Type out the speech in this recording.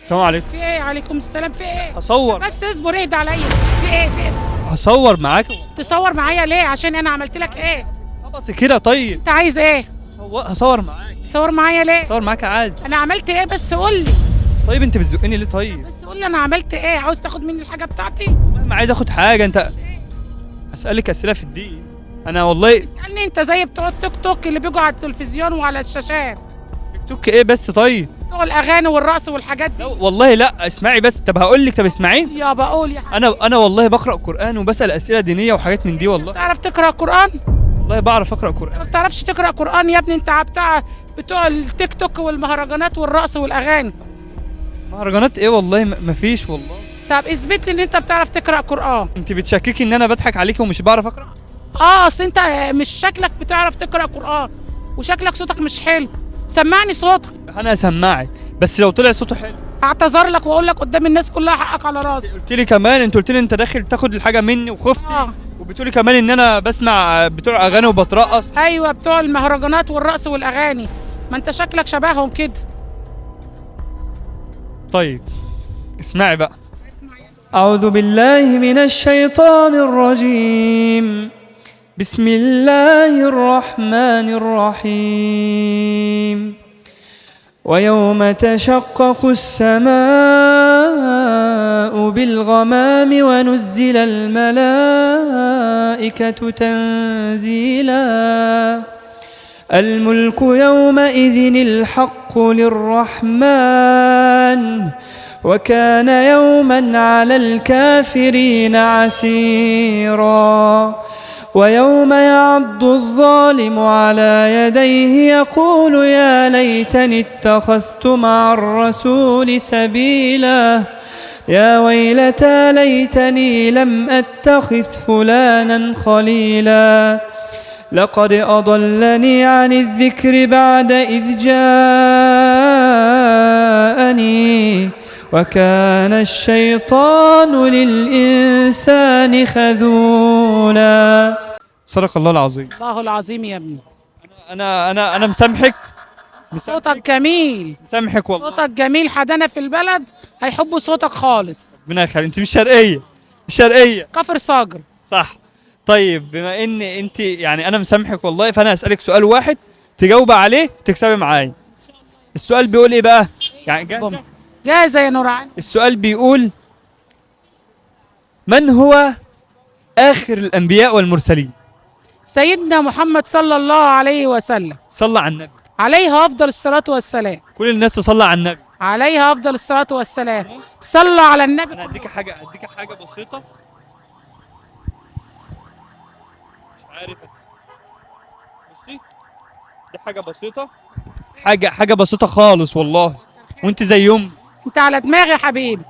السلام عليكم. في ايه؟ عليكم السلام. في ايه؟ هصور. بس اصبر، اهدى عليا. في ايه؟ في ايه؟ هصور معاك. تصور معايا ليه؟ عشان انا عملت لك ايه؟ خبط كده. طيب انت عايز ايه؟ هصور معاك. تصور معايا ليه؟ هصور معاك عادي. انا عملت ايه؟ بس قول لي. طيب انت بتزقني ليه؟ طيب بس قول لي انا عملت ايه؟ عاوز تاخد مني الحاجه بتاعتي؟ ما عايز اخد حاجه. انت اسالك اسئله في الدين. انا والله. اسالني انت زي بتوع التيك توك اللي بيجوا على التلفزيون وعلى الشاشات، تيك توك ايه بس؟ طيب بتوع الاغاني والرقص والحاجات دي. لا والله لا، اسمعي بس. طب هقول لك. طب اسمعيني. يا بقول يا حبيبي. انا والله بقرا قران وبسال اسئله دينيه وحاجات من دي والله. تعرف تقرا قران؟ والله بعرف اقرا قران. ما بتعرفش تقرا قران يا ابني؟ انت بتوع التيك توك والمهرجانات والرقص والاغاني. مهرجانات ايه؟ والله مفيش والله. طب اثبت لي ان انت بتعرف تقرا قران. انت بتشككي ان انا بضحك عليكي ومش بعرف اقرا. اصل انت مش شكلك بتعرف تقرا قران، وشكلك صوتك مش حلو. سمعني صوتك. انا هسمعك بس لو طلع صوته حلو. هعتذر لك واقول لك قدام الناس كلها حقك على راسي. قلت لي كمان، انت قلت لي انت داخل تاخد الحاجه مني وخفتي. اه وبتقولي كمان ان انا بسمع بتوع اغاني وبترقص. ايوه، بتوع المهرجانات والرقص والاغاني. ما انت شكلك شبههم كده. طيب اسمعي بقى. أعوذ بالله من الشيطان الرجيم. بسم الله الرحمن الرحيم. ويوم تشقق السماء بالغمام ونزل الملائكة تنزيلا. الملك يومئذ الحق للرحمن وكان يوما على الكافرين عسيرا. ويوم يعض الظالم على يديه يقول يا ليتني اتخذت مع الرسول سبيلا. يا ويلتى ليتني لم أتخذ فلانا خليلا. لقد أضلني عن الذكر بعد إذ جاءني وكان الشيطان للإنسان خذولا. صدق الله العظيم. الله العظيم يا ابني. أنا مسامحك. صوتك جميل. مسامحك والله. صوتك جميل. حدانا في البلد هيحبوا صوتك خالص. ربنا يخليك. أنت مش شرقية؟ مش شرقية. كفر صاجر. صح. طيب بما ان انت يعني انا مسامحك والله، فانا هسألك سؤال واحد تجاوب عليه تكسبي معايا. السؤال بيقول ايه بقى؟ يعني جاهزة؟ جاهزة يا نور عين. السؤال بيقول: من هو آخر الأنبياء والمرسلين؟ سيدنا محمد صلى الله عليه وسلم. صلى على النبي. عليه أفضل الصلاة والسلام. كل الناس تصلى على النبي. عليه أفضل الصلاة والسلام. صلى على النبي. أنا هديك حاجة بسيطة. مش عارف. بصي، دي حاجة بسيطة. حاجة بسيطة خالص والله، وأنت زي يوم. أنت على دماغي يا حبيبي.